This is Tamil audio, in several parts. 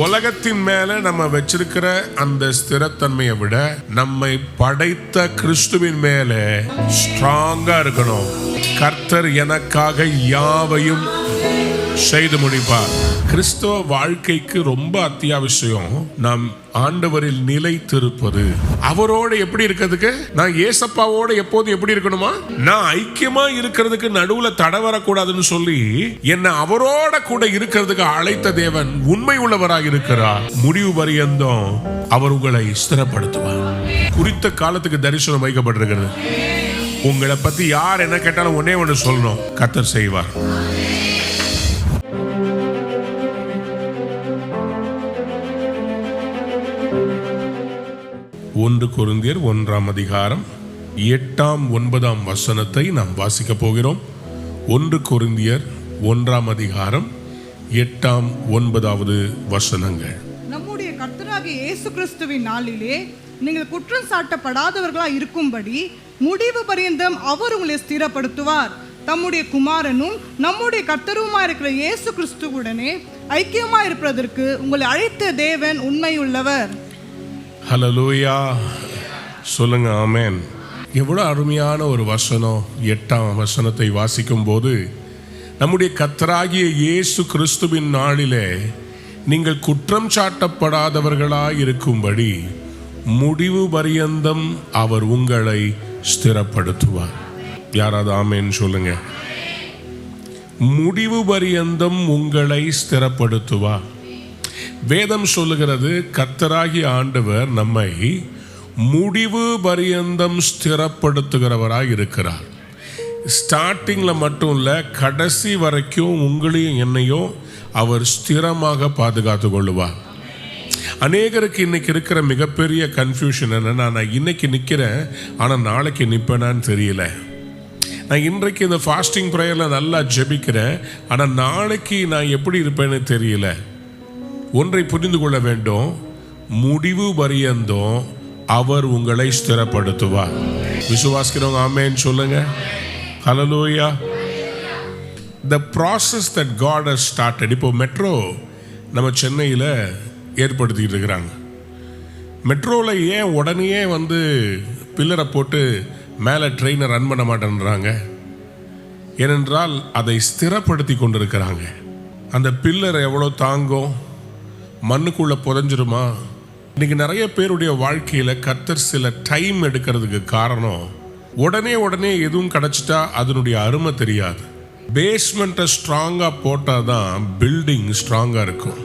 உலகத்தின் மேல நம்ம வச்சிருக்கிற அந்த ஸ்திரத்தன்மையை விட நம்மை படைத்த கிறிஸ்துவின் மேல ஸ்ட்ராங்கா இருக்கணும். கர்த்தர் எனக்காக யாவையும் செய்து முடிப்பார். கிறிஸ்தவ வாழ்க்கைக்கு ரொம்ப அத்தியாவசியம் நாம் ஆண்டவரில் நிலைத்திருப்பது. அவரோட எப்படி இருக்கிறதுக்கு, நான் ஏசப்பாவோட எப்போது எப்படி இருக்கணுமா, நான் ஐக்கியமா இருக்கிறதுக்கு நடுவுல தடை வரக்கூடாதுன்னு சொல்லி என்ன அவரோட கூட இருக்கிறதுக்கு அழைத்த தேவன் உண்மை உள்ளவராக இருக்கிறார். முடிவு பரியந்தம் அவர் உங்களை ஸ்திரப்படுத்துவார். குறித்த காலத்துக்கு தரிசனம் வைக்கப்பட்டிருக்கிறது. உங்களை பத்தி யார் என்ன கேட்டாலும் ஒன்னே ஒன்று சொல்லணும், கர்த்தர் செய்வார். 1 கொரிந்தியர் 1ஆம் அதிகாரம் 8ஆம் 9ஆம் வசனத்தை நாம் வாசிக்க போகிறோம். 1 கொரிந்தியர் 1ஆம் அதிகாரம் 8ஆம் 9ஆவது வசனங்கள். நம்முடைய கர்த்தராகிய இயேசு கிறிஸ்துவின் நாளிலே நீங்கள் குற்றம் சாட்டப்படாதவர்களாய் இருக்கும்படி முடிவு பரியந்தம் அவர் உங்களை ஸ்திரப்படுத்துவார். தம்முடைய குமாரனும் நம்முடைய கர்த்தருமா இருக்கிற இயேசு கிறிஸ்துவுடனே ஐக்கியமா இருப்பதற்கு உங்களை அழைத்த தேவன் உண்மையுள்ளவர். ஹல்லேலூயா, சொல்லுங்க ஆமென். எவ்வளவு அருமையான ஒரு வசனம். 8ஆம் வசனத்தை வாசிக்கும் போது, நம்முடைய கர்த்தராகிய இயேசு கிறிஸ்துவின் நாளிலே நீங்கள் குற்றம் சாட்டப்படாதவர்களாய் இருக்கும்படி முடிவு பரியந்தம் அவர் உங்களை ஸ்திரப்படுத்துவார். யாராவது ஆமென் சொல்லுங்க. முடிவு பரியந்தம் உங்களை ஸ்திரப்படுத்துவார். வேதம் சொல்லுகிறது, கர்த்தராகிய ஆண்டவர் நம்மை முடிவு பரியந்தம் ஸ்திரப்படுத்துகிறவராய் இருக்கிறார். ஸ்டார்டிங்ல மட்டும் இல்ல, கடைசி வரைக்கும் உங்களையும் என்னையும் அவர் ஸ்திரமாக பாதுகாத்து கொள்ளுவார். அநேகருக்கு இன்னைக்கு இருக்கிற மிகப்பெரிய கன்ஃபியூஷன் என்னன்னா, நான் இன்னைக்கு நிற்கிறேன் ஆனால் நாளைக்கு நிற்பேனான்னு தெரியல. நான் இன்றைக்கு இந்த ஃபாஸ்டிங் ப்ரேயரில் நல்லா ஜெபிக்கிறேன் ஆனால் நாளைக்கு நான் எப்படி இருப்பேன்னு தெரியல. ஒன்றை புரிந்து கொள்ள வேண்டும், முடிவு பரியந்தம் அவர் உங்களை ஸ்திரப்படுத்துவார். விசுவாசிக்கிறவங்க ஆமென் சொல்லுங்க. ஹல்லேலூயா. The process that God has started. இப்போ மெட்ரோ நம்ம சென்னையில் ஏற்படுத்திக்கிட்டு இருக்கிறாங்க. மெட்ரோவில் ஏன் உடனே பில்லரை போட்டு மேலே ட்ரெயினை ரன் பண்ண மாட்டேன்றாங்க? ஏனென்றால் அதை ஸ்திரப்படுத்தி கொண்டிருக்கிறாங்க. அந்த பில்லர் எவ்வளோ தாங்கும், மண்ணுக்குள்ளே புதைஞ்சிருமா? இன்னைக்கு நிறைய பேருடைய வாழ்க்கையில் கர்த்தர் சில டைம் எடுக்கிறதுக்கு காரணம், உடனே எதுவும் கிடச்சிட்டா அதனுடைய அருமை தெரியாது. பேஸ்மெண்ட்டை ஸ்ட்ராங்காக போட்டால் தான் பில்டிங் ஸ்ட்ராங்காக இருக்கும்.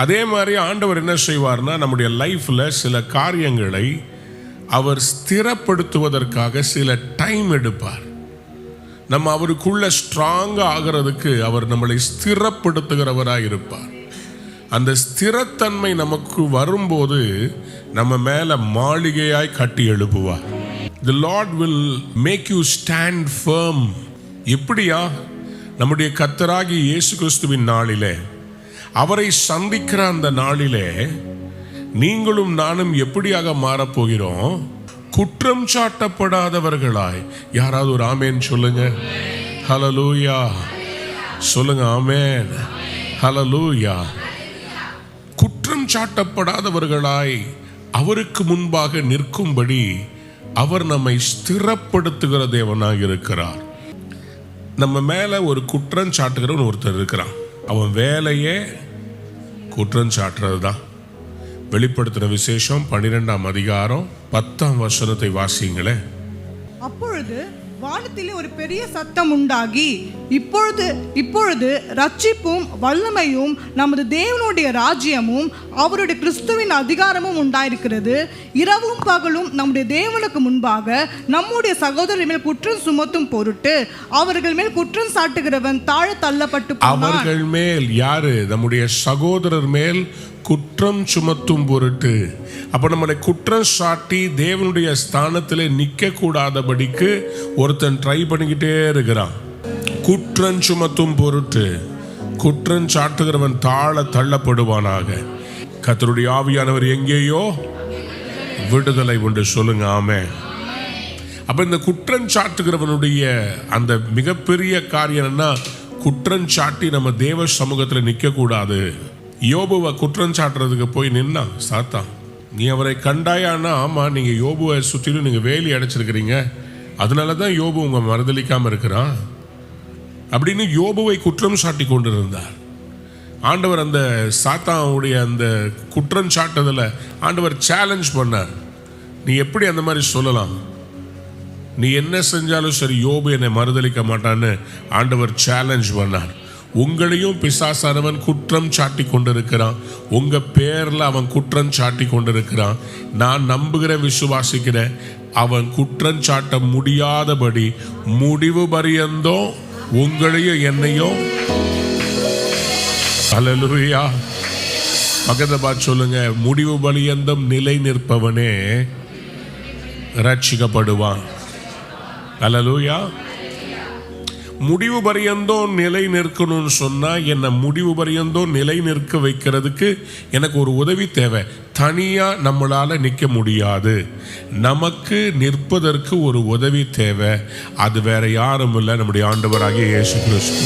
அதே மாதிரி ஆண்டவர் என்ன செய்வார்னா, நம்முடைய லைஃப்பில் சில காரியங்களை அவர் ஸ்திரப்படுத்துவதற்காக சில டைம் எடுப்பார். நம்ம அவருக்குள்ள ஸ்ட்ராங்காக ஆகிறதுக்கு அவர் நம்மளை ஸ்திரப்படுத்துகிறவராக இருப்பார். அந்த ஸ்திரத்தன்மை நமக்கு வரும்போது நம்ம மேல மாளிகையாய் கட்டி எழுப்புவார். The Lord will make you stand firm. எப்படியா? நம்முடைய கர்த்தராகிய இயேசு கிறிஸ்துவின் நாளிலே, அவரை சந்திக்கிற அந்த நாளிலே நீங்களும் நானும் எப்படியாக மாறப்போகிறோம்? குற்றம் சாட்டப்படாதவர்களாய். யாராவது ஒரு ஆமேன் சொல்லுங்க. ஹல்லேலூயா சொல்லுங்க. ஆமேன். ஹல்லேலூயா. குற்றம் சாட்டப்படாதவர்களாய் அவருக்கு முன்பாக நிற்கும்படி அவர் நம்மை ஸ்திரப்படுத்துகிற தேவனாக இருக்கிறார். நம்ம மேல ஒரு குற்றம் சாட்டுகிறவன் ஒருத்தர் இருக்கிறான். அவன் வேலையே குற்றம் சாட்டுறது தான். வெளிப்படுத்தின விசேஷம் 12ஆம் அதிகாரம் 10ஆம் வசனத்தை வாசிங்களே. அப்பொழுது வானத்திலே ஒரு பெரிய சத்தம் உண்டாகி, இப்பொழுது ரட்சிப்பும் வல்லமையும் நமது தேவனுடைய ராஜ்யமும் அவருடைய கிறிஸ்துவின் அதிகாரமும் உண்டாயிருக்கிறது. இரவும் பகலும் நம்முடைய தேவனுக்கு முன்பாக நம்முடைய சகோதரர் மேல் குற்றம் சுமத்தும் பொருட்டு அவர்கள் மேல் குற்றம் சாட்டுகிறவன் தாழ தள்ளப்பட்டு போனான். அவர்கள் மேல் யாரு? நம்முடைய சகோதரர் மேல் குற்றம் சுமத்தும் பொருட்டு. அப்ப நம்மளை குற்றம் சாட்டி தேவனுடைய ஸ்தானத்தில் நிற்க கூடாதபடிக்கு ஒருத்தன் ட்ரை பண்ணிக்கிட்டே இருக்கிறான். குற்றம் சுமத்தும் பொருட்டு குற்றம் சாட்டுகிறவன் தாழ தள்ளப்படுவானாக. கர்த்தருடைய ஆவியானவர் எங்கேயோ விடுதலை உண்டு. சொல்லுங்க ஆமென். அப்ப இந்த குற்றம் சாட்டுகிறவனுடைய அந்த மிகப்பெரிய காரியம் என்ன? குற்றம் சாட்டி நம்ம தேவ சமூகத்தில் நிற்க கூடாது. யோபுவை குற்றம் சாட்டுறதுக்கு போய் நின்னான் சாத்தான். நீ அவரை கண்டாயான்னா, ஆமாம், நீங்கள் யோபுவை சுற்றிலும் நீங்கள் வேலி அடைச்சிருக்கிறீங்க, அதனால தான் யோபு உங்கள் மறுதளிக்காமல் இருக்கிறான் அப்படின்னு யோபுவை குற்றம் சாட்டி கொண்டு இருந்தார். ஆண்டவர் அந்த சாத்தானுடைய அந்த குற்றம் சாட்டுதலை ஆண்டவர் சேலஞ்ச் பண்ணார். நீ எப்படி அந்த மாதிரி சொல்லலாம்? நீ என்ன செஞ்சாலும் சரி யோபு என்னை மறுதளிக்க மாட்டான்னு ஆண்டவர் சேலஞ்ச் பண்ணார். உங்களையும் பிசாசானவன் குற்றம் சாட்டி கொண்டிருக்கிறான். உங்க பேர்ல அவன் குற்றம் சாட்டி கொண்டிருக்கிறான். நான் நம்புகிறேன், விசுவாசிக்கிறேன், அவன் குற்றம் சாட்ட முடியாதபடி முடிவு பரியந்தோ உங்களையும் என்னையும், அல்லேலூயா, பக்கத்தை பார்த்து சொல்லுங்க, முடிவு பரியந்தம் நிலை நிற்பவனே ரட்சிக்கப்படுவான். அல்லேலூயா. முடிவு பரியந்தோ நிலை நிற்கணும்னு சொன்னா என்ன முடிவு பரியந்தோ நிலை நிற்க வைக்கிறதுக்கு எனக்கு ஒரு உதவி தேவை. தனியா நம்மளால நிற்க முடியாது. நமக்கு நிற்பதற்கு ஒரு உதவி தேவை. அது வேற யாரும் இல்லை, நம்முடைய ஆண்டவராகிய இயேசு கிறிஸ்து.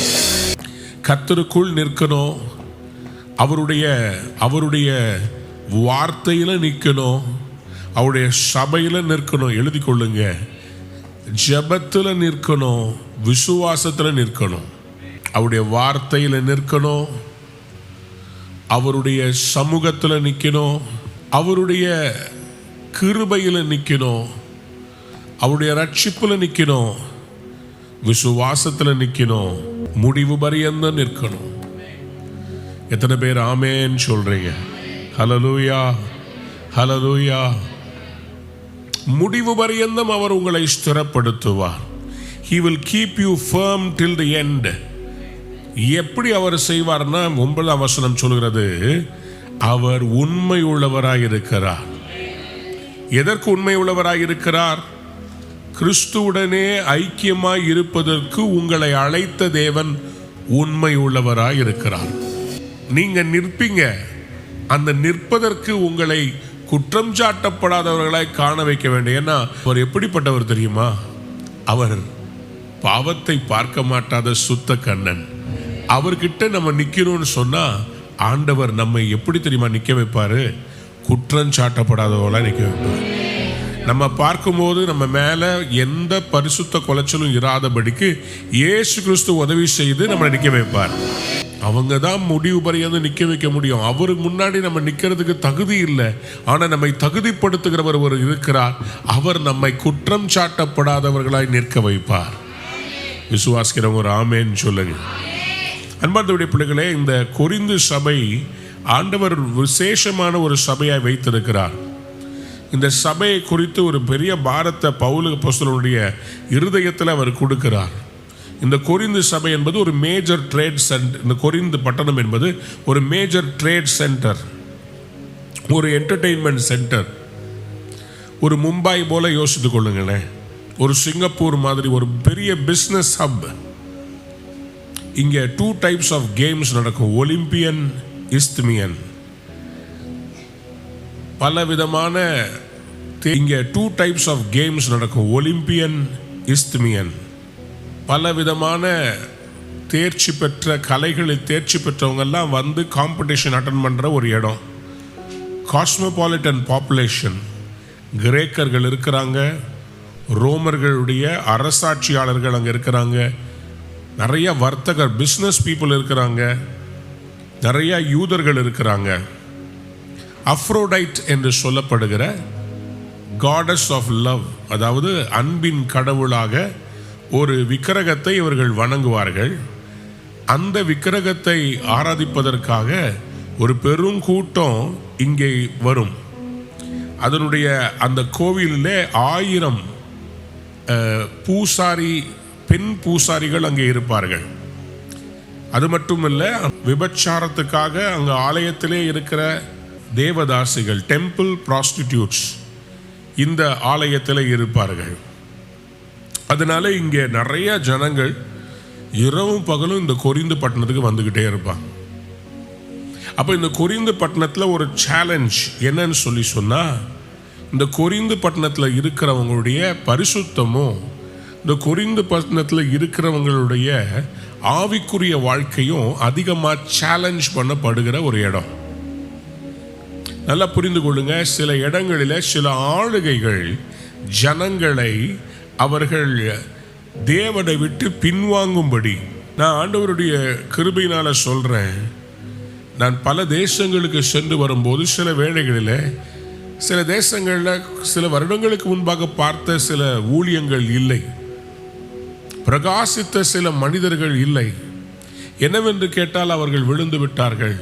கர்த்தருக்குள் நிற்கணும், அவருடைய வார்த்தையில நிற்கணும், அவருடைய சபையில நிற்கணும். எழுதி கொள்ளுங்க, ஜெபத்துல நிற்கணும், விசுவாசத்துல நிற்கணும், அவருடைய வார்த்தையில நிற்கணும், அவருடைய சமூகத்துல நிற்கணும், அவருடைய கிருபையில நிற்கணும், அவருடைய ரட்சிப்புல நிற்கணும், விசுவாசத்துல நிற்கணும், முடிவு பரியந்தம் நிற்கணும். எத்தனை பேர் ஆமேன்னு சொல்றீங்க? ஹல்லேலூயா, ஹல்லேலூயா. முடிவு பரியந்தம் அவர் உங்களை ஸ்திரப்படுத்துவார். He will keep you firm till the end. எப்படி அவர் செய்வார்னா, 9ஆம் வசனம் சொல்கிறது, அவர் உண்மை உள்ளவராய் இருக்கிறார். எதற்கு உண்மை உள்ளவராய் இருக்கிறார்? கிறிஸ்துவுடனே ஐக்கியமாய் இருப்பதற்கு உங்களை அழைத்த தேவன் உண்மை உள்ளவராய் இருக்கிறார். நீங்க நிற்பீங்க. அந்த நிற்பதற்கு உங்களை குற்றம் சாட்டப்படாதவர்களாய் காண வைக்க வேண்டும். ஏன்னா அவர் எப்படிப்பட்டவர் தெரியுமா? அவர் பாவத்தை பார்க்க மாட்டாத சுத்த கண்ணன். அவர்கிட்ட நம்ம நிற்கிறோம்னு சொன்னா ஆண்டவர் நம்மை எப்படி தெரியுமா நிற்க வைப்பாரு? குற்றம் சாட்டப்படாதவர்களாக நிற்க வைப்பார். நம்ம பார்க்கும்போது நம்ம மேலே எந்த பரிசுத்த குலைச்சலும் இராதபடிக்கு இயேசு கிறிஸ்து உதவி செய்து நம்மளை நிற்க வைப்பார். அவங்க தான் முடிவு பரியந்து நிற்க வைக்க முடியும். அவருக்கு முன்னாடி நம்ம நிற்கிறதுக்கு தகுதி இல்லை. ஆனால் நம்மை தகுதிப்படுத்துகிறவர் ஒரு இருக்கிறார். அவர் நம்மை குற்றம் சாட்டப்படாதவர்களாய் நிற்க வைப்பார். விசுவாசிக்கிறவங்க ஒரு ஆமேன்னு சொல்லுங்க. அன்பார்ந்தவருடைய பிள்ளைகளே, இந்த கொரிந்து சபை ஆண்டவர் விசேஷமான ஒரு சபையாய் வைத்திருக்கிறார். இந்த சபையை குறித்து ஒரு பெரிய பாரத்தை பவுல் அப்போஸ்தலனுடைய இருதயத்தில் அவர் கொடுக்கிறார். இந்த கொரிந்து சபை என்பது ஒரு மேஜர் ட்ரேட் சென்டர். இந்த கொரிந்து பட்டணம் என்பது ஒரு மேஜர் ட்ரேட் சென்டர், ஒரு என்டர்டெயின்மெண்ட் சென்டர். ஒரு மும்பை போல யோசித்துக் கொள்ளுங்களேன், ஒரு சிங்கப்பூர் மாதிரி ஒரு பெரிய பிஸ்னஸ் ஹப். இங்கே 2 டைப்ஸ் ஆஃப் கேம்ஸ் நடக்கும், ஒலிம்பியன், இஸ்த்மியன். பல விதமான இங்கே 2 டைப்ஸ் ஆஃப் கேம்ஸ் நடக்கும், ஒலிம்பியன், இஸ்த்மியன். பல விதமான தேர்ச்சி பெற்ற கலைகளில் தேர்ச்சி பெற்றவங்கெல்லாம் வந்து காம்படிஷன் அட்டன் பண்ணுற ஒரு இடம். Cosmopolitan population. கிரேக்கர்கள் இருக்கிறாங்க, ரோமர்களுடைய அரசாட்சியாளர்கள் அங்கே இருக்கிறாங்க, நிறைய வர்த்தகர் பிஸ்னஸ் பீப்புள் இருக்கிறாங்க, நிறைய யூதர்கள் இருக்கிறாங்க. அஃப்ரோடைட் என்று சொல்லப்படுகிற காடஸ் ஆஃப் லவ், அதாவது அன்பின் கடவுளாக ஒரு விக்கிரகத்தை இவர்கள் வணங்குவார்கள். அந்த விக்கிரகத்தை ஆராதிப்பதற்காக ஒரு பெரும் கூட்டம் இங்கே வரும். அதனுடைய அந்த கோவிலிலே 1000 பூசாரி, பெண் பூசாரிகள் அங்கே இருப்பார்கள். அது மட்டுமல்ல, விபச்சாரத்துக்காக அங்கே ஆலயத்திலே இருக்கிற தேவதாசிகள், டெம்பிள் ப்ராஸ்டிடியூட்ஸ், இந்த ஆலயத்தில் இருப்பார்கள். அதனால இங்கே நிறைய ஜனங்கள் இரவும் பகலும் இந்த கொரிந்து பட்டணத்துக்கு வந்துக்கிட்டே இருப்பாங்க. அப்போ இந்த கொரிந்து பட்டணத்தில் ஒரு சேலஞ்ச் என்னன்னு சொன்னால், இந்த கொரிந்து பட்டணத்தில் இருக்கிறவங்களுடைய பரிசுத்தமும் இந்த கொரிந்து பட்டணத்தில் இருக்கிறவங்களுடைய ஆவிக்குரிய வாழ்க்கையும் அதிகமாக சேலஞ்ச் பண்ணப்படுகிற ஒரு இடம். நல்லா புரிந்து கொள்ளுங்க, சில இடங்களில் சில ஆளுகைகள் ஜனங்களை அவர்கள் தேவனை விட்டு பின்வாங்கும்படி, நான் ஆண்டவருடைய கிருபையினால சொல்றேன், நான் பல தேசங்களுக்கு சென்று வரும்போது சில வேளைகளில் சில தேசங்களில் சில வருடங்களுக்கு முன்பாக பார்த்த சில ஊழியங்கள் இல்லை, பிரகாசித்த சில மனிதர்கள் இல்லை. என்னவென்று கேட்டால் அவர்கள் விழுந்து விட்டார்கள்,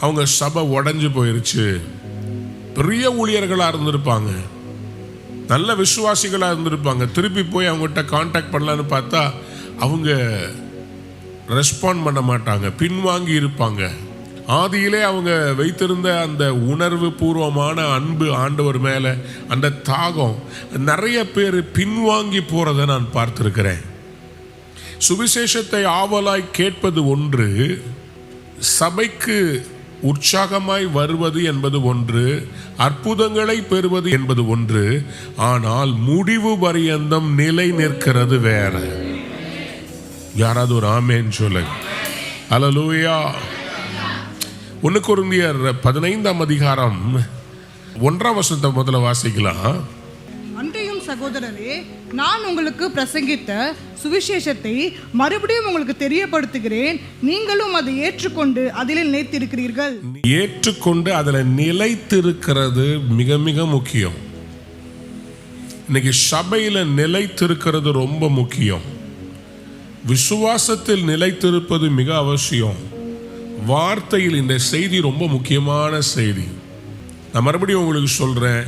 அவங்க சபை உடைஞ்சு போயிருச்சு. பெரிய ஊழியர்களாக இருந்திருப்பாங்க, நல்ல விசுவாசிகளாக இருந்திருப்பாங்க. திருப்பி போய் அவங்ககிட்ட கான்டாக்ட் பண்ணலான்னு பார்த்தா அவங்க ரெஸ்பாண்ட் பண்ண மாட்டாங்க, பின்வாங்கி இருப்பாங்க. ஆதியிலே அவங்க வைத்திருந்த அந்த உணர்வு பூர்வமான அன்பு ஆண்டவர் மேலே, அந்த தாகம், நிறைய பேர் பின்வாங்கி போகிறத நான் பார்த்திருக்கிறேன். சுவிசேஷத்தை ஆவலாய் கேட்பது ஒன்று, சபைக்கு உற்சாகமாய் வருவது என்பது ஒன்று, அற்புதங்களை பெறுவது என்பது ஒன்று, ஆனால் முடிவு பரியந்தம் நிலை நிற்கிறது வேற. யாராவது ஒரு ஆமென் சொல்லுங்க. அல்லேலூயா. 1 கொரிந்தியர் 15ஆம் அதிகாரம் 1ஆம் வசனத்தை முதல்ல வாசிக்கலாம். அன்றையும் சகோதரரே, நான் உங்களுக்கு பிரசங்கித்த சுவிசேஷத்தை மறுபடியும் உங்களுக்கு தெரியப்படுத்துகிறேன். நீங்களும் அதை ஏற்றுக்கொண்டு அதில் நிலைத்திருக்கிறீர்கள். ஏற்றுக்கொண்டு அதில் நிலைத்திருக்கிறது மிக மிக முக்கியம். இன்னைக்கு சபையில் நிலைத்திருக்கிறது ரொம்ப முக்கியம். விசுவாசத்தில் நிலைத்திருப்பது மிக அவசியம். வார்த்தையில் இந்த செய்தி ரொம்ப முக்கியமான செய்தி. நான் மறுபடியும் உங்களுக்கு சொல்றேன்,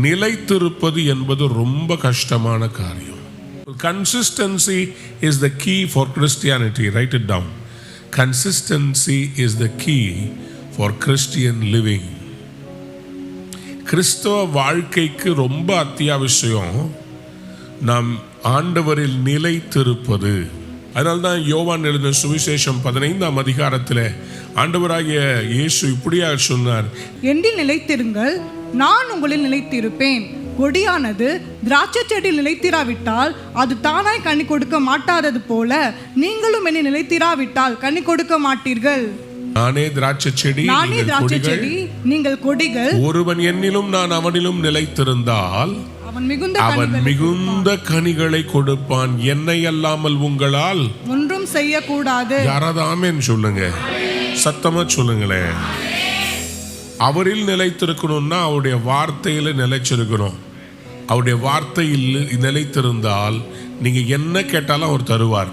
நிலைத்திருப்பது என்பது ரொம்ப கஷ்டமான காரியம். Consistency is the key for Christianity. Write it down. Consistency is the key for Christian living. கிறிஸ்தவ வாழ்க்கைக்கு ரொம்ப அத்தியாவசியம் நாம் ஆண்டவரில் நிலைத்திருப்பது. அதனால்தான் யோவான் எழுதின சுவிசேஷம் 15ஆம் அதிகாரத்தில் ஆண்டவராகிய இயேசு இப்படியாக சொன்னார், என்னில் நிலைத்திருங்கள், நான் உங்களில் நிலைத்திருப்பேன். கொடியானது திராட்சை செடியில் நிலைத்திராவிட்டால் அது தானாய் கனி கொடுக்க மாட்டாதது போல, நீங்களும் என்னை நிலைத்திராவிட்டால் கனி கொடுக்க மாட்டீர்கள். நானே திராட்சை செடி, நீங்கள் கொடிகள். ஒருவன் என்னிலும் நான் அவனிலும் நிலைத்திருந்தால் அவன் மிகுந்த கனிகளை கொடுப்பான். என்னை அல்லாமல் உங்களால் ஒன்றும் செய்யக்கூடாது. யாராவது ஆமென் சொல்லுங்க, சத்தமா சொல்லுங்களேன். அவரில் நிலைத்திருக்கணும்னா அவருடைய வார்த்தையில நிலைச்சிருக்கணும். அவருடைய வார்த்தையில் நிலைத்திருந்தால் நீங்க என்ன கேட்டாலும் அவர் தருவார்.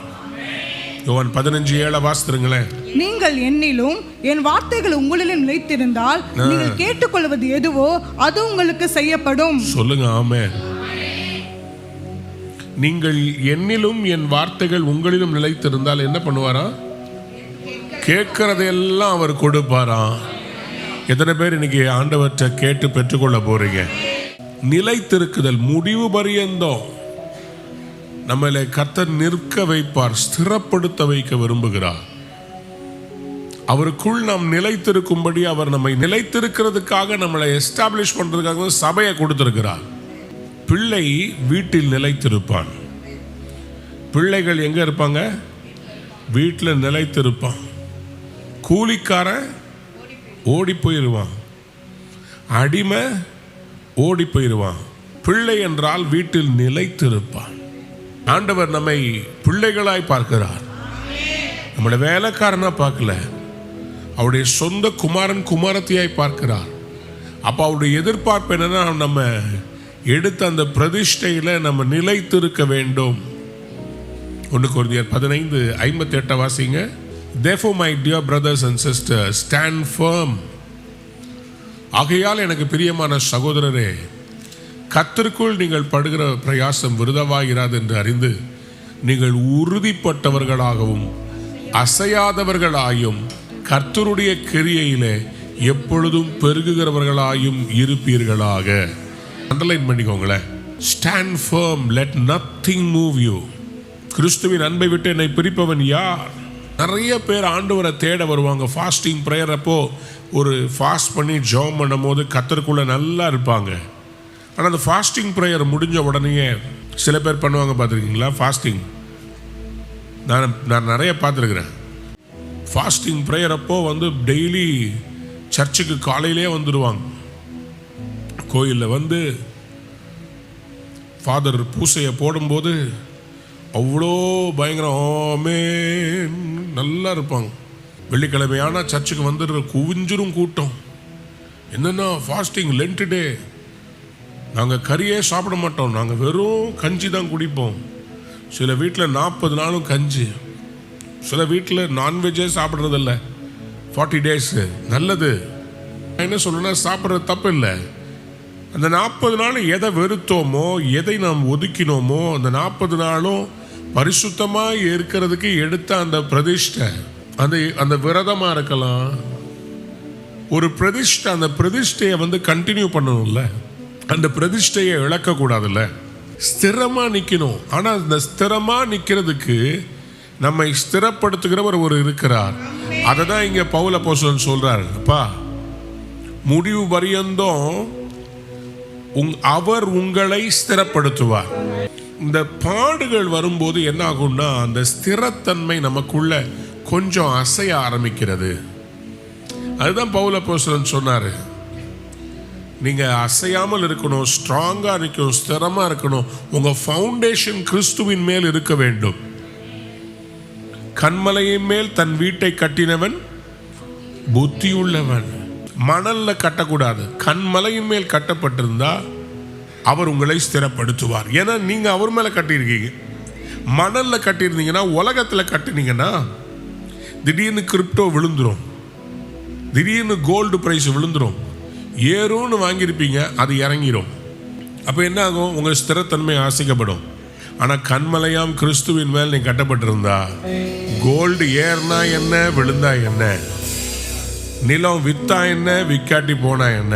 யோவான் 15:7 வாசித்துருங்களேன். நீங்கள் என்னிலும் என் வார்த்தைகள் உங்களிலும் நிலைத்திருந்தால் நீங்கள் கேட்டுக்கொள்வது எதுவோ அது உங்களுக்கு செய்யப்படும். சொல்லுங்க ஆமென். நீங்கள் என்னிலும் என் வார்த்தைகள் உங்களிலும் நிலைத்திருந்தால் என்ன பண்ணுவாரா? கேட்கறதெல்லாம் அவர் கொடுப்பாரா? எத்தனை பேர் இன்னைக்கு ஆண்டவற்றை கேட்டு பெற்றுக்கொள்ள போறீங்க? நிலைத்திருக்குதல் முடிவு பரியந்தம் நம்மளை கர்த்தர் நிற்க வைப்பார், ஸ்திரப்படுத்த வைக்க விரும்புகிறார். அவருக்குள் நாம் நிலைத்திருக்கும்படி அவர் நம்மை நிலைத்திருக்கிறதுக்காக, நம்மளை எஸ்டாப்ளிஷ் பண்றதுக்காக சபையை கொடுத்திருக்கிறார். பிள்ளை வீட்டில் நிலைத்திருப்பான். பிள்ளைகள் எங்க இருப்பாங்க? வீட்டில் நிலைத்திருப்பான். கூலிக்காரன் ஓடி போயிடுவான், அடிமை ஓடி போயிடுவான். பிள்ளை என்றால் வீட்டில் நிலைத்திருப்பான். ஆண்டவர் நம்மை பிள்ளைகளாய் பார்க்கிறார், நம்மளை வேலைக்காரனா பார்க்கல, அவருடைய சொந்த குமாரன் குமாரத்தியாய் பார்க்கிறார். அப்போ அவருடைய எதிர்பார்ப்பு என்னன்னா, நம்ம எடுத்த அந்த பிரதிஷ்டையில நம்ம நிலைத்திருக்க வேண்டும். 1 கொரிந்தியர் 15:58 வாசிங்க. Therefore my dear brothers and sisters, stand firm. ஆகையால் எனக்கு பிரியமான சகோதரரே, கர்த்தருக்குள் நீங்கள் படுகிற பிரயாசம் விருதாவாயிராது என்று அறிந்து நீங்கள் உறுதிப்பட்டவர்களாகவும் அசையாதவர்களாயும் கர்த்தருடைய கிரியையிலே எப்பொழுதும் பெருகுகிறவர்களாயும் இருப்பீர்களாக. Underline பண்ணிக்கோங்களேன். Stand firm, let nothing move you. கிறிஸ்துவின் அன்பை விட்டு என்னை பிரிப்பவன் யார்? நிறைய பேர் ஆண்டவரை தேட வருவாங்க. ஃபாஸ்டிங் ப்ரேயர் அப்போ ஒரு ஃபாஸ்ட் பண்ணி ஜெபம் பண்ணும் போது கர்த்தருக்குள்ள நல்லா இருப்பாங்க. ஆனால் அந்த ஃபாஸ்டிங் ப்ரேயர் முடிஞ்ச உடனே சில பேர் பண்ணுவாங்க, பார்த்துருக்கீங்களா? ஃபாஸ்டிங் நான் நிறைய பார்த்துருக்குறேன். ஃபாஸ்டிங் ப்ரேயர் அப்போ டெய்லி சர்ச்சுக்கு காலையிலே வந்துடுவாங்க. கோயிலில் ஃபாதர் பூசையை போடும்போது அவ்வளோ பயங்கரமே நல்லா இருப்பாங்க. வெள்ளிக்கிழமையான சர்ச்சுக்கு வந்துடுற குவிஞ்சிரும் கூட்டம். என்னென்னா ஃபாஸ்டிங், லென்ட் டே. நாங்கள் கறியே சாப்பிட மாட்டோம், நாங்கள் வெறும் கஞ்சி தான் குடிப்போம். சில வீட்டில் 40 நாளும் கஞ்சி, சில வீட்டில் நான்வெஜ்ஜே சாப்பிட்றதில்ல 40 days. நல்லது. என்ன சொல்லணும்னா, சாப்பிட்றது தப்பு இல்லை. அந்த 40 நாள் எதை வெறுத்தோமோ, எதை நாம் ஒதுக்கினோமோ, அந்த 40 நாளும் பரிசுத்தமாக இருக்கிறதுக்கு எடுத்த அந்த பிரதிஷ்டை, அந்த விரதமாக இருக்கலாம், ஒரு பிரதிஷ்டை. அந்த பிரதிஷ்டையை கண்டினியூ பண்ணணும்ல, அந்த பிரதிஷ்டையை இழக்கக்கூடாதுல்ல, ஸ்திரமாக நிற்கணும். ஆனால் அந்த ஸ்திரமாக நிற்கிறதுக்கு நம்மை ஸ்திரப்படுத்துகிறவர் ஒரு இருக்கிறார். அதை தான் இங்கே பவுல் அப்போஸ்தலன் சொல்றார். அப்பா, முடிவு பரியந்தம் அவர் உங்களை ஸ்திரப்படுத்துவார். இந்த பாடுகள் வரும்போது என்ன ஆகும்னா, அந்த ஸ்திரத்தன்மை நமக்குள்ள கொஞ்சம் அசைய ஆரம்பிக்கிறது. அதுதான் பவுல் அப்போஸ்தலன் சொன்னாரு, நீங்க அசையாமல் இருக்கணும், ஸ்ட்ராங்கா இருக்கணும், ஸ்திரமா இருக்கணும். உங்க ஃபவுண்டேஷன் கிறிஸ்துவின் மேல் இருக்க வேண்டும். கன்மலையின் மேல் தன் வீட்டை கட்டினவன் புத்தியுள்ளவன். மணல்ல கட்டக்கூடாது, கன்மலையின் மேல் கட்டப்பட்டிருந்தா அவர் உங்களை ஸ்திரப்படுத்துவார். ஏன்னா நீங்க அவர் மேல கட்டியிருக்கீங்க. மணல்ல கட்டியிருந்தீங்கன்னா, உலகத்துல கட்டினீங்கன்னா திடீர்னு கிரிப்டோ விழுந்துரும், திடீர்னு கோல்டு பிரைஸ் விழுந்துரும். ஏறும்னு வாங்கியிருப்பீங்க, அது இறங்கிடும். அப்போ என்ன ஆகும்? உங்கள் ஸ்திரத்தன்மை ஆசைக்கப்படும். ஆனால் கண்மலையாம் கிறிஸ்துவின் மேல் நீ கட்டப்பட்டிருந்தா, கோல்டு ஏறினா என்ன, விழுந்தா என்ன, நிலம் வித்தா என்ன, விற்காட்டி போனா என்ன,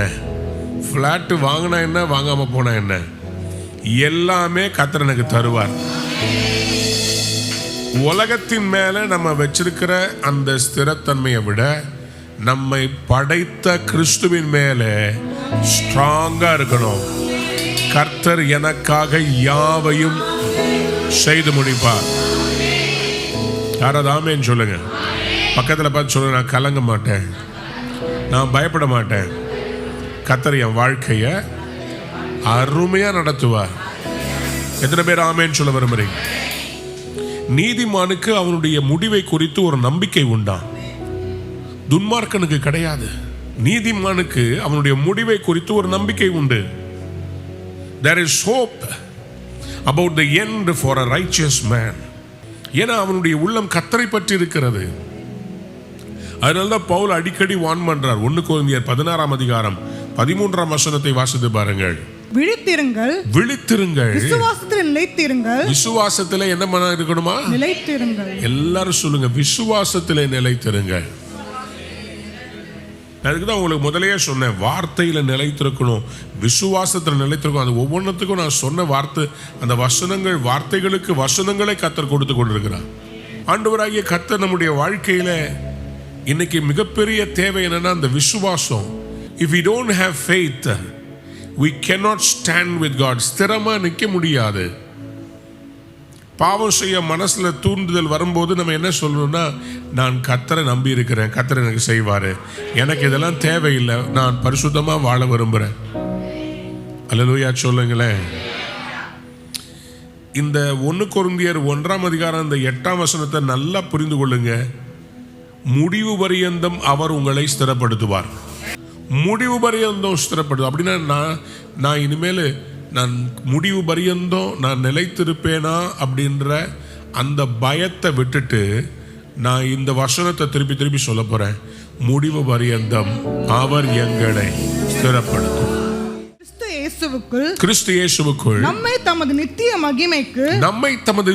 ஃப்ளாட்டு வாங்கினா என்ன, வாங்காமல் போனா என்ன, எல்லாமே கர்த்தர் எனக்கு தருவார். உலகத்தின் மேலே நம்ம வச்சிருக்கிற அந்த ஸ்திரத்தன்மையை விட நம்மை படைத்த கிறிஸ்துவின் மேலே ஸ்ட்ராங்கா இருக்கணும். கர்த்தர் எனக்காக யாவையும் செய்து முடிப்பார். யாராவது ஆமென் சொல்லுங்க. பக்கத்தில் பார்த்து சொல்லுங்க, நான் கலங்க மாட்டேன், நான் பயப்பட மாட்டேன். கர்த்தர் என் வாழ்க்கையை அருமையா நடத்துவார். எத்தனை பேர் ஆமென் சொல்ல விரும்புறீங்க? நீதிமானுக்கு அவனுடைய முடிவை குறித்து ஒரு நம்பிக்கை உண்டாம், துன்மார்க்கனுக்கு கிடையாது. நீதிமானுக்கு அவனுடைய முடிவை குறித்து ஒரு நம்பிக்கை உண்டு. There is hope about the end for a righteous man. ஏன்னா அவனுடைய உள்ளம் கர்த்தரை பற்றி இருக்கிறது. அதனால்தான் பவுல் அடிக்கடி வான் பண்றார். 1 கொரிந்தியர் 16ஆம் அதிகாரம் 13ஆம் வசனத்தை வாசித்து பாருங்கள். விழித்திருங்கள், விழித்திருங்கள், விசுவாசத்தில் நிலைத்திருங்கள். விசுவாசத்தில் என்ன பண்ண இருக்கணுமா? நிலைத்திருங்கள். எல்லாரும் சொல்லுங்க, விசுவாசத்தில் நிலைத்திருங்கள். அதுக்கு தான் உங்களுக்கு முதலையே சொன்னேன், வார்த்தையில் நிலைத்திருக்கணும், விசுவாசத்தில் நிலைத்திருக்கணும். அது ஒவ்வொன்றுத்துக்கும் நான் சொன்ன வார்த்தை, அந்த வசனங்கள், வார்த்தைகளுக்கு வசனங்களை கர்த்தர் கொடுத்து கொண்டிருக்கிறார். ஆண்டவராகிய கர்த்தர் நம்முடைய வாழ்க்கையில இன்னைக்கு மிகப்பெரிய தேவை என்னன்னா, அந்த விசுவாசம். If we don't have faith, we cannot stand with God. ஸ்திரமா நிற்க முடியாது. பாவம் செய்ய மனசுல தூண்டுதல் வரும்போது நம்ம என்ன சொல்லணும்னா, நான் கர்த்தரை நம்பி இருக்கிறேன், கர்த்தர் எனக்கு செய்வாரு, எனக்கு இதெல்லாம் தேவையில்லை, நான் பரிசுத்தமா வாழ விரும்புறேன். அல்லேலூயா சொல்லுங்களேன். இந்த 1 கொரிந்தியர் 1ஆம் அதிகாரம் இந்த 8ஆம் வசனத்தை நல்லா புரிந்து கொள்ளுங்க. முடிவு பரியந்தம் அவர் உங்களை ஸ்திரப்படுத்துவார். முடிவு பரியந்தம் ஸ்திரப்படுத்தும் அப்படின்னா, நான் இனிமேல் நான் முடிவு பரியந்தம் நான் நிலைத்திருப்பேனா அப்படின்ற அந்த பயத்தை விட்டுட்டு நான் இந்த வசனத்தை திருப்பி திருப்பி சொல்ல போறேன். முடிவு பரியந்தம் அவர் எங்களை ஸ்திரப்படுத்தும். கிறிஸ்து இயேசுவுக்குள் நம்மை தமது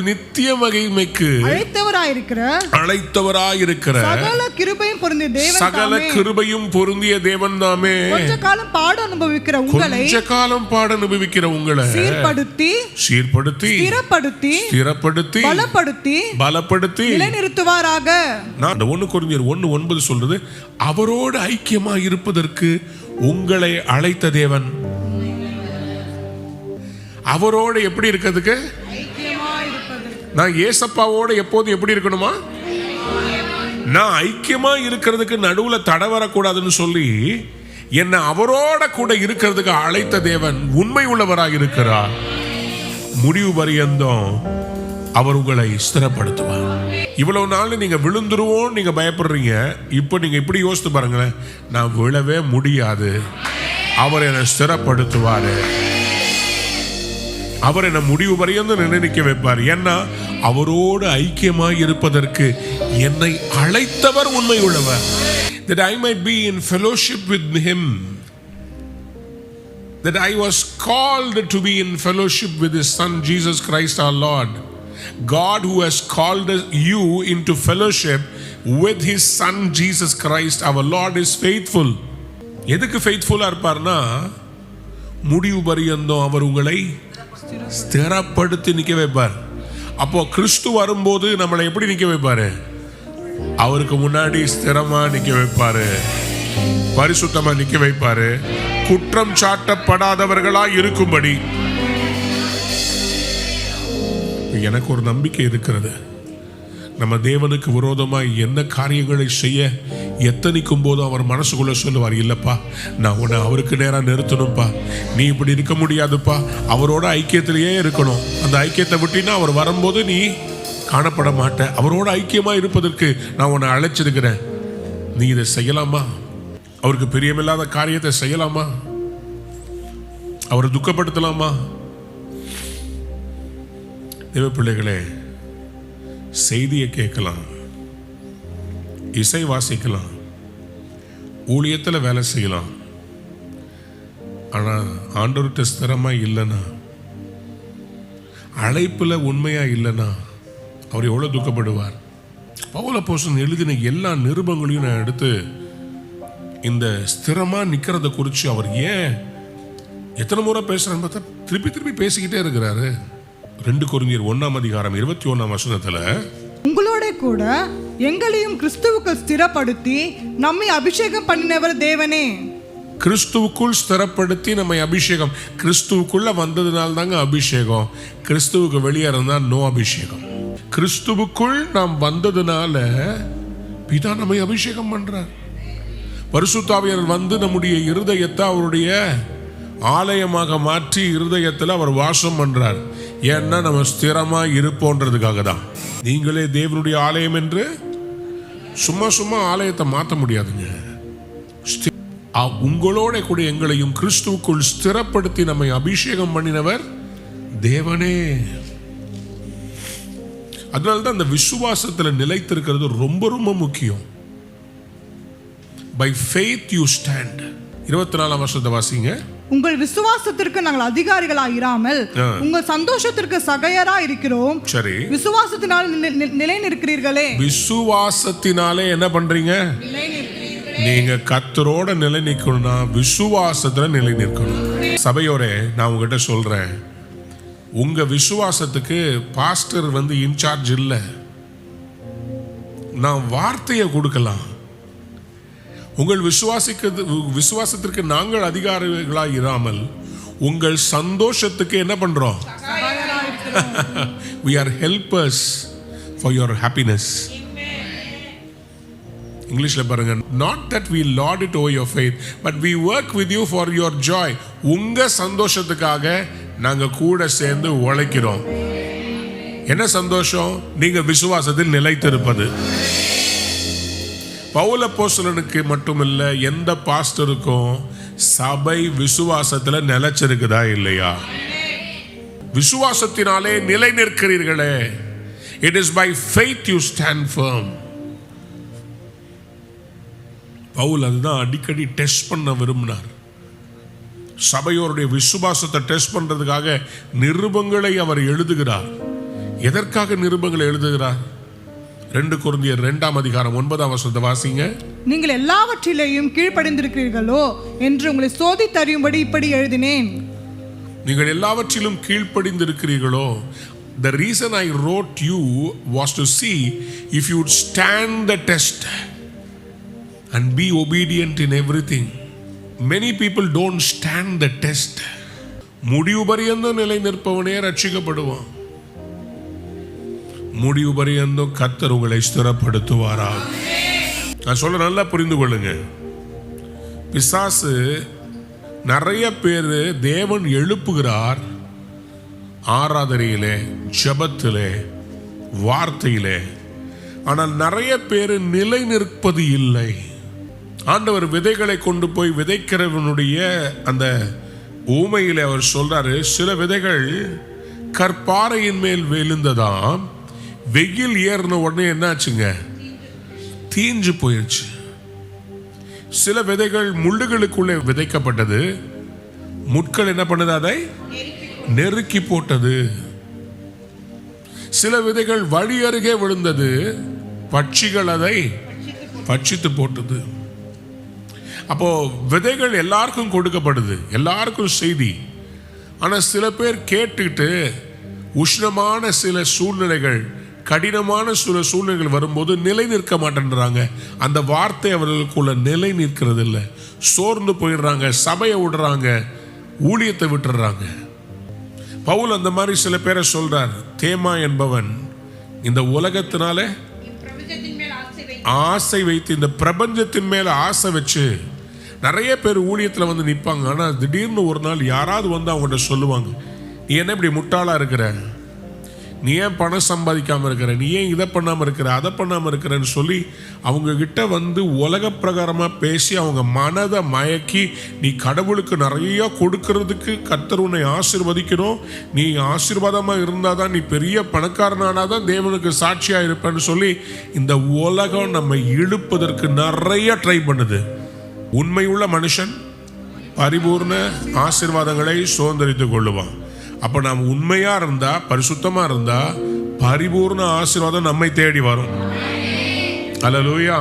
நித்திய மகிமைக்கு அழைத்தவராயிருக்கிற சகல கிருபையும் பொருந்திய தேவன் தாமே கொஞ்ச காலம் பாட அனுபவிக்கிற உங்களை சீர்படுத்தி ஸ்திரப்படுத்தி பலப்படுத்தி நிலைநிறுத்துவாராக. நான் 1 கொரிந்தியர் 1:9 சொல்றது, அவரோடு ஐக்கியமாக இருப்பதற்கு உங்களை அழைத்த தேவன். அவரோட எப்படி இருக்கிறதுக்கு? ஐக்கியமா இருப்பதற்கு. நான் ஏசப்பாவோட எப்போதும் எப்படி இருக்கணுமா? நான் ஐக்கியமா இருக்கிறதுக்கு நடுவுல தடை வரக்கூடாதுன்னு சொல்லி என்னை அவரோட கூட இருக்கிறதுக்கு அழைத்த தேவன் உண்மை உள்ளவராக இருக்கிறார். முடிவு பரியந்தம் அவர் உங்களை ஸ்திரப்படுத்துவார். இவ்வளவு நாள் நீங்க விழுந்துருவோம் நீங்க பயப்படுறீங்க. இப்போ நீங்க இப்படி யோசித்து பாருங்களேன், நான் விழவே முடியாது, அவர் என்னை ஸ்திரப்படுத்துவாரு, அவர் என்ன முடிவு பரியந்தம் நினைக்க வைப்பார். ஏன்னா அவரோடு ஐக்கியமாய் இருப்பதற்கு என்னை அழைத்தவர் உண்மை உள்ளவர். That I might be in fellowship with him, that I was called to be in fellowship with his son Jesus Christ our Lord. God who has called you into fellowship with his son Jesus Christ our Lord is faithful. எதுக்கு ஃபெய்த்ஃபுல்லா இருப்பார்னா, முடிவு பரியந்தம் அவர் உங்களை ஸ்திரப்படுத்தி நிக்க வைப்பார். அப்போ கிறிஸ்து வரும்போது நம்மளை எப்படி நிக்க வைப்பாரு? அவருக்கு முன்னாடி ஸ்திரமா நிக்க வைப்பாரு, பரிசுத்தமா நிக்க வைப்பாரு, குற்றம் சாட்டப்படாதவர்களா இருக்கும்படி. எனக்கு ஒரு நம்பிக்கை இருக்கிறது, நம்ம தேவனுக்கு விரோதமாய் என்ன காரியங்களை செய்ய எத்தனிக்கும் போது அவர் மனசுக்குள்ள சொல்லுவார், இல்லப்பா நான் உன்னை அவருக்கு நேராக நிறுத்தணும்ப்பா, நீ இப்படி இருக்க முடியாதுப்பா, அவரோட ஐக்கியத்திலேயே இருக்கணும். அந்த ஐக்கியத்தை விட்டினா அவர் வரும்போது நீ காணப்பட மாட்ட. அவரோட ஐக்கியமா இருப்பதற்கு நான் உன்னை அழைச்சிருக்கிறேன், நீ இதை செய்யலாமா? அவருக்கு பிரியமில்லாத காரியத்தை செய்யலாமா? அவரை துக்கப்படுத்தலாமா? தேவ பிள்ளைகளே, செய்தியை கேட்கலாம், இசை வாசிக்கலாம், ஊழியத்தில் வேலை செய்யலாம், ஆனால் ஆண்டவர்கிட்ட ஸ்திரமா இல்லைன்னா, அழைப்புல உண்மையா இல்லைன்னா அவர் எவ்வளவு துக்கப்படுவார். பவுல் அப்போஸ்தலன் எழுதின எல்லா நிருபங்களையும் நான் எடுத்து இந்த ஸ்திரமா நிக்கிறத குறித்து அவர் ஏன் எத்தனை முறை பேசுறான்னு பார்த்தா திருப்பி திருப்பி பேசிக்கிட்டே இருக்கிறாரு. 2 கொரிந்தியர் 1:21 உங்களோட கூட எங்களையும் கிறிஸ்துவுக்கு ஸ்திரப்படுத்தி நம்மை அபிஷேகம் பண்ணினவர் தேவனே. கிறிஸ்துவுக்குள் ஸ்திரப்படுத்தி நம்மை அபிஷேகம். கிறிஸ்துவுக்குள்ள வந்ததுனால தாங்க அபிஷேகம். கிறிஸ்துவுக்கு வெளியே இருந்தா நோ அபிஷேகம். கிறிஸ்துவுக்குள் நாம் வந்ததுனால பிதா நம்மை அபிஷேகம் பண்றார். பரிசுத்த ஆவியானவர் வந்து நம்முடைய இருதயத்தை அவருடைய ஆலயமாக மாற்றி இருதயத்தில் அவர் வாசம் பண்றார். ஏன்னா நம்ம ஸ்திரமா இருப்போன்றதுக்காக தான். நீங்களே தேவனுடைய ஆலயம் என்று சும்மா சும்மா ஆலயத்தை மாற்ற முடியாதுங்க. உங்களோட கூட எங்களையும் கிறிஸ்துவுக்குள் ஸ்திரப்படுத்தி நம்மை அபிஷேகம் பண்ணினவர் தேவனே. அதனால்தான் அந்த விசுவாசத்தில் நிலைத்திருக்கிறது ரொம்ப ரொம்ப முக்கியம். By faith you stand. 24 வாசிங்க. உங்கள் விசுவாசத்திற்கு நாங்கள் அதிகாரிகளாக இராமல் உங்கள் சந்தோஷத்திற்கு சகையரா இருக்கிறோம். சரி, விசுவாசத்தினால் நிலை நிற்கிறீர்களே. விசுவாசத்தினாலே என்ன பண்றீங்க? நீங்க கர்த்தரோட நிலை நிற்கணும்னா விசுவாசத்துல நிலை நிற்கணும். சபையோரே, நான் உங்ககிட்ட சொல்றேன், உங்க விசுவாசத்துக்கு பாஸ்டர் வந்து இன்சார்ஜ் இல்லை. நான் வார்த்தையை கொடுக்கலாம். உங்கள் விசுவாசத்திற்கு நாங்கள் அதிகாரிகளாக இராமல் உங்கள் சந்தோஷத்துக்கு என்ன பண்றோம்? We are helpers for your happiness. இங்கிலீஷ்ல பாருங்க, not that we lord it over your faith but we work with you for your joy. உங்க சந்தோஷத்துக்காக நாங்க கூட சேர்ந்து உழைக்கிறோம். என்ன சந்தோஷம்? நீங்க விசுவாசத்தில் நிலைத்திருப்பது. பவுல் அப்போஸ்தலனுக்கு மட்டுமில்ல, எந்த பாஸ்டருக்கும் சபை விசுவாசத்துல நிலைச்சிருக்குதா இல்லையா? விசுவாசத்தினாலே நிலை நிற்கிறீர்களே. It is by faith you stand firm. Pavul அதுதான் அடிக்கடி டெஸ்ட் பண்ண விரும்பினார். சபையோருடைய விசுவாசத்தை டெஸ்ட் பண்றதுக்காக நிருபங்களை அவர் எழுதுகிறார். எதற்காக நிருபங்களை எழுதுகிறார்? 2 கொரிந்தியர் 2:9 வாசிங்க. நீங்கள் எல்லாவற்றிலேயும் கீழ்ப்படிந்திருக்கிறீர்களோ என்று உங்களை சோதித்தறியும்படி இப்படி எழுதினேன். நீங்கள் எல்லாவற்றிலும் கீழ்ப்படிந்திருக்கிறீர்களோ. The reason I wrote you was to see if you would stand the test and be obedient in everything. Many people don't stand the test. முடிவு பரியந்தம் நிலை நிற்பவனே ரட்சிக்கப்படுவான். முடிவு பரியந்தம் கர்த்தர் உங்களை ஸ்திரப்படுத்துவாரா. நான் சொல்ல நல்லா புரிந்து கொள்ளுங்க. பிசாசு நிறைய பேர் தேவன் எழுப்புகிறார், ஆராதனையிலே, ஜெபத்திலே, வார்த்தையிலே. ஆனால் நிறைய பேர் நிலை நிற்பது இல்லை. ஆண்டவர் விதைகளை கொண்டு போய் விதைக்கிறவனுடைய அந்த ஊமையிலே அவர் சொல்றாரு, சில விதைகள் கற்பாறையின் மேல் விழுந்ததாம், வெயில் ஏறின உடனே என்னாச்சுங்க, தீஞ்சு போயிடுச்சு. சில விதைகள் முள்ளுகளுக்குள்ளே விதைக்கப்பட்டது, முட்கள் என்ன பண்ணது, அதை நெருக்கி போட்டது. சில விதைகள் வழி அருகே விழுந்தது, பட்சிகள் அதை பட்சித்து போட்டது. அப்போ விதைகள் எல்லாருக்கும் கொடுக்கப்படுது, எல்லாருக்கும் செய்தி. ஆனால் சில பேர் கேட்டுக்கிட்டு உஷ்ணமான சில சூழ்நிலைகள், கடினமான சில சூழ்நிலைகள் வரும்போது நிலை நிற்க மாட்டேன்றாங்க. அந்த வார்த்தை அவர்களுக்குள்ள நிலை நிற்கிறது இல்லை, சோர்ந்து போயிடுறாங்க, சபையை விடுறாங்க, ஊழியத்தை விட்டுறாங்க. பவுல் அந்த மாதிரி சில பேரை சொல்றார். தேமா என்பவன் இந்த உலகத்தினால ஆசை வைத்து, இந்த பிரபஞ்சத்தின் மேல ஆசை வச்சு நிறைய பேர் ஊழியத்தில் வந்து நிற்பாங்க. ஆனால் திடீர்னு ஒரு நாள் யாராவது வந்து அவங்கள்ட்ட சொல்லுவாங்க, நீ என்ன இப்படி முட்டாளா இருக்கிற, நீ ஏன் பணம் சம்பாதிக்காம இருக்கிற, நீ ஏன் இதை பண்ணாமல் இருக்கிற, அதை பண்ணாமல் இருக்கிறன்னு சொல்லி அவங்க கிட்ட வந்து உலக பிரகாரமாக பேசி அவங்க மனதை மயக்கி, நீ கடவுளுக்கு நிறைய கொடுக்கறதுக்கு கர்த்தர் உன்னை ஆசீர்வதிக்கணும், நீ ஆசீர்வாதமாக இருந்தால் தான் நீ பெரிய பணக்காரனானால் தான் தேவனுக்கு சாட்சியாக இருப்பேன்னு சொல்லி இந்த உலகம் நம்ம இழுப்பதற்கு நிறைய ட்ரை பண்ணுது. உண்மையுள்ள மனுஷன் பரிபூர்ண ஆசீர்வாதங்களை சுதந்திரித்துக் கொள்ளுவான். அப்ப நாம் உண்மையா இருந்தா, பரிசுத்தமா இருந்தா, பரிபூர்ண ஆசீர்வாதம் நம்மை தேடி வரும். அல்லேலூயா.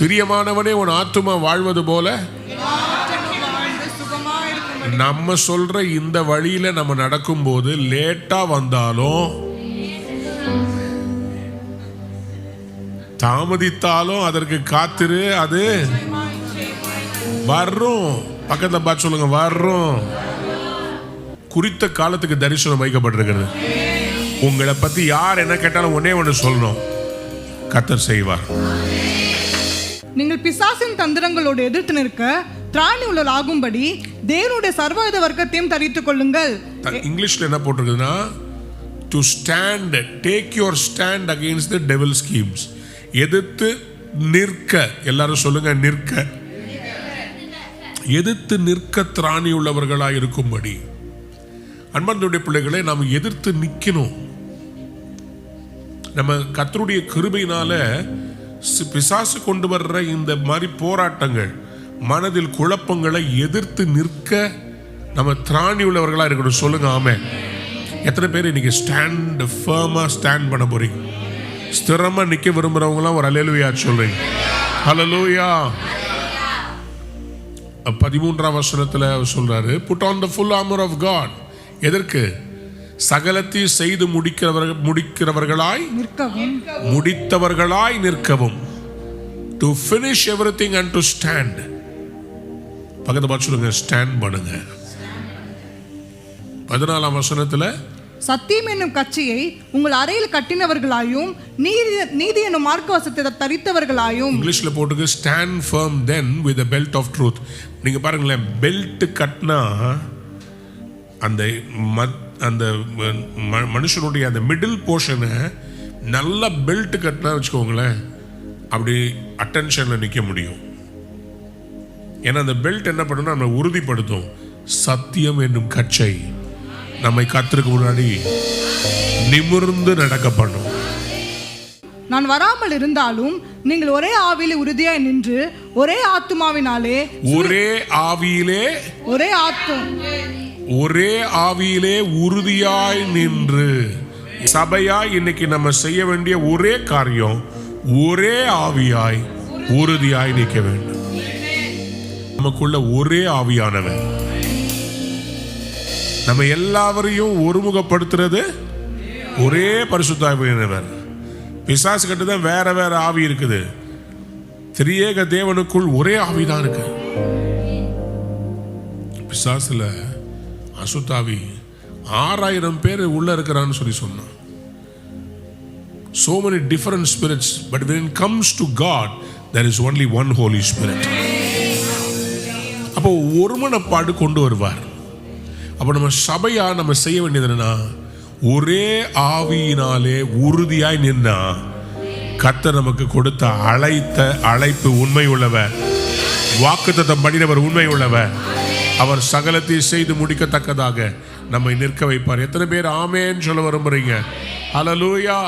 பிரியமானவனே, உன் ஆத்துமா வாழ்வது போல நம்ம சொல்ற இந்த வழியில நம்ம நடக்கும்போது லேட்டா வந்தாலும் தாமதித்தாலும் அதற்கு காத்திரு, அது வரும். பக்கத்துல பார்த்து சொல்லுங்க, வரும். குறித்த காலத்துக்கு தரிசனம் வைக்கப்பட்டிருக்கிறது. உங்களை பத்தி யார் என்ன கேட்டாலும் ஒன்னே ஒன்று சொல்லணும், கர்த்தர் செய்வார். நீங்கள் பிசாசின் தந்திரங்களோடு எதிர்த்து நிற்க திராணி உள்ளாகும்படி தேவனுடைய சர்வாயுத வர்க்கத்தையும் தரித்துக் கொள்ளுங்கள். இங்கிலீஷ்ல என்ன போட்டிருக்குதுன்னா, to stand, take your stand against the devil schemes. எதிர்த்து நிற்க. எல்லாரும் சொல்லுங்க, நிற்க. எதிர்த்து நிற்க திராணி உள்ளவர்களாய் இருக்கும்படி. அன்பார்ந்த பிள்ளைகளை, நாம் எதிர்த்து நிற்கணும். நம்ம கர்த்தருடைய கிருபையினால பிசாசு கொண்டு வர்ற இந்த மாதிரி போராட்டங்கள், மனதில் குழப்பங்களை எதிர்த்து நிற்க நம்ம திராணி உள்ளவர்களா இருக்கணும். சொல்லுங்க ஆமென். எத்தனை பேர் இன்னைக்கு ஸ்டாண்ட் ஃபர்மா ஸ்டாண்ட் பண்ண போறீங்க? ஸ்திரமா நிக்க விரும்புறவங்களாம் ஒரு அல்லேலூயா சொல்றீங்க. ஹல்லேலூயா. 13ஆம் வசனத்துல சொல்றாரு, put on the full armour of God. எதற்கு? சகலத்தையும் செய்து முடிக்கிறவர்களாய் நிற்கவும், முடித்தவர்களாய் நிற்கவும். To finish everything and to stand. பக்கத்துல பார்த்து சொல்லுங்க, ஸ்டாண்ட் பண்ணுங்க. 14ஆம் வசனத்துல, சத்தியம் என்னும் கட்சியை உங்கள் அறையில் கட்டினவர்களாயும் நீதி என்னும் மார்க்கவசத்தை தரித்தவர்களாயும். இங்கிலீஷ்ல போட்டுக்கு, stand firm then with the belt of truth. நீங்க பாருங்களேன், பெல்ட் கட்டினா அந்த அந்த மனுஷனுடைய அந்த மிடில் போர்ஷனை நல்ல பெல்ட் கட்டினா வச்சுக்கோங்களேன், அப்படி அட்டென்ஷன்ல நிற்க முடியும். ஏன்னா அந்த பெல்ட் என்ன பண்ணுன்னா நம்மளை உறுதிப்படுத்தும். சத்தியம் என்னும் கச்சை நம்மை கர்த்தருக்கு முன்னாடி நிமிர்ந்து நடக்க பண்ணும். நான் வராமல் இருந்தாலும் நீங்கள் ஒரே ஆவியிலே உறுதியாய் நின்று ஒரே ஆத்துமாவினாலே, ஒரே ஆவியிலே உறுதியாய் நின்று. சபையாய் இன்னைக்கு நம்ம செய்ய வேண்டிய ஒரே காரியம், ஒரே ஆவியாய் உறுதியாய் நிற்க வேண்டும். நமக்குள்ள ஒரே ஆவியானவர் நம்ம எல்லாவரையும் ஒருமுகப்படுத்துறது ஒரே பரிசுத்த ஆவியானவர். பிசாசு கிட்ட தான் வேற வேற ஆவி இருக்குது. திரியேக தேவனுக்குள் ஒரே ஆவிதான் இருக்கு. பிசாசுல அசுத்தாவி 6000 பேர் உள்ள இருக்கிறான்னு சொல்லி சொன்னான். So many different spirits, but when it comes to God, there is only one Holy Spirit. அப்போ ஒருமனப்பாடு கொண்டு வருவார். அப்போ நம்ம சபையா நம்ம செய்ய வேண்டியது என்னன்னா, ஒரே ஆவியினாலே உறுதியாய் நின்னா கர்த்தர் நமக்கு கொடுத்த அழைப்பு உண்மை உள்ளவர், வாக்குத்தத்தம் பண்ணினவர் உண்மை உள்ளவர், அவர் சகலத்தை செய்து முடிக்கத்தக்கதாக நம்மை நிற்க வைப்பார். எத்தனை பேர் ஆமென் சொல்ல விரும்புறீங்க? ஹல்லேலூயா.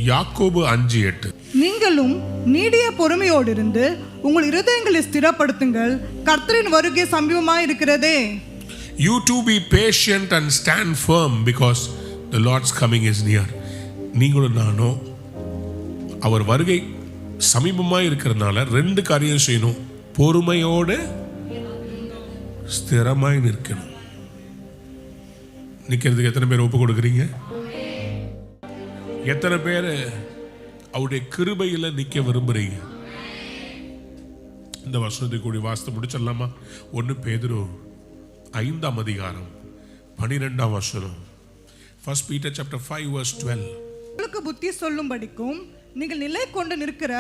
யாக்கோபு 5:8 நீங்களும் நீடிய பொறுமையோடு இருந்து உங்கள் இருதயங்களை ஸ்திரப்படுத்துங்கள், கர்த்தரின் வருகை சமீபமாய் இருக்கிறதே. You to be patient and stand firm because the Lord's coming is near. நீங்களும் நானும் அவர் வருகை சமீபமாய் இருக்கிறதுனால 2 காரியம் செய்யணும். பொறுமையோடு ஸ்திரமாய் நிற்கணும். நிற்கிறதுக்கு எத்தனை பேர் ஒப்பு கொடுக்குறீங்க? எத்தனை பேர் அவருடைய கிருபையில நிற்க விரும்புறீங்க? இந்த வசனத்தை கூடி வாசித்து முடிச்சிடலாமா? 1 பேதுரு 5ஆம் அதிகாரம் 12ஆம் வசனம். 1 Peter chapter 5 verse 12. உங்களுக்கு புத்தி சொல்லும்படிக்கும் நீங்கள் நிலை கொண்டு நிற்கிற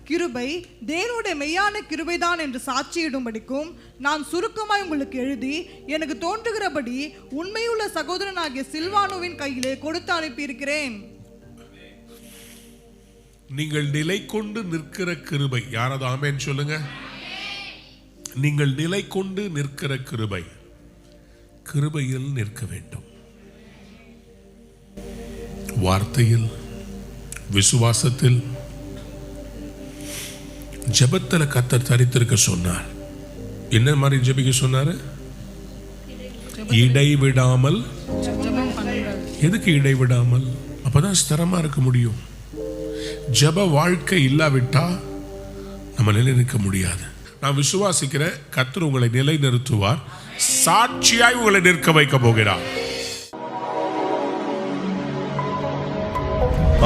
கிருபை தேவனுடைய மெய்யான கிருபைதான் என்று சாட்சியிடும்படிக்கும் நான் சுருக்கமாய் உங்களுக்கு எழுதி எனக்கு தோன்றுகிறபடி உண்மையுள்ள சகோதரனாகிய சில்வானுவின் கையிலே கொடுத்து அனுப்பியிருக்கிறேன். நீங்கள் நிலை கொண்டு நிற்கிற கிருபை, யாராவது ஆமென் சொல்லுங்க. நீங்கள் நிலை கொண்டு நிற்கிற கிருபை, கிருபையில் நிற்க வேண்டும். வார்த்தையில், விசுவாசத்தில், ஜெபத்தில் கர்த்தர் தரித்திருக்க சொன்னார். என்ன மாதிரி ஜெபிக்க சொன்னாரு? இடைவிடாமல். எதுக்கு இடைவிடாமல்? அப்பதான் ஸ்திரமா இருக்க முடியும். ஜெப வாழ்க்கை இல்லாவிட்டா நம்ம நிலை நிற்க முடியாது. நான் விசுவாசிக்கிறேன், கர்த்தர் உங்களை நிலை நிறுத்துவார், சாட்சியாய் உங்களை நிற்க வைக்க போகிறார்.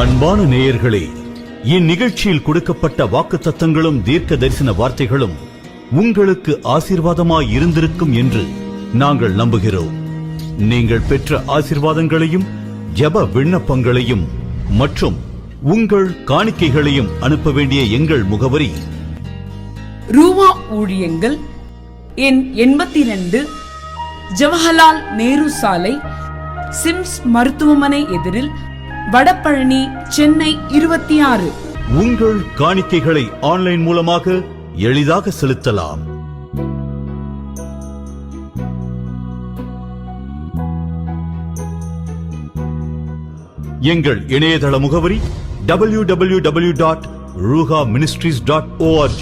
அன்பான நேயர்களே, இந்நிகழ்ச்சியில் கொடுக்கப்பட்ட வாக்குத்தத்தங்களும் தீர்க்க தரிசன வார்த்தைகளும் உங்களுக்கு ஆசீர்வாதமாய் இருந்திருக்கும் என்று நாங்கள் நம்புகிறோம். நீங்கள் பெற்ற ஆசீர்வாதங்களையும் ஜெப விண்ணப்பங்களையும் மற்றும் உங்கள் காணிக்கைகளையும் அனுப்ப வேண்டிய எங்கள் முகவரி: ரூவா ஊழியங்கள், எண் 82, ஜவஹர்லால் நேரு சாலை, சிம்ஸ் மருத்துவமனை எதிரில், வடபழனி, சென்னை 26. உங்கள் காணிக்கைகளை ஆன்லைன் மூலமாக எளிதாக செலுத்தலாம். எங்கள் இணையதள முகவரி www.ruhaministries.org.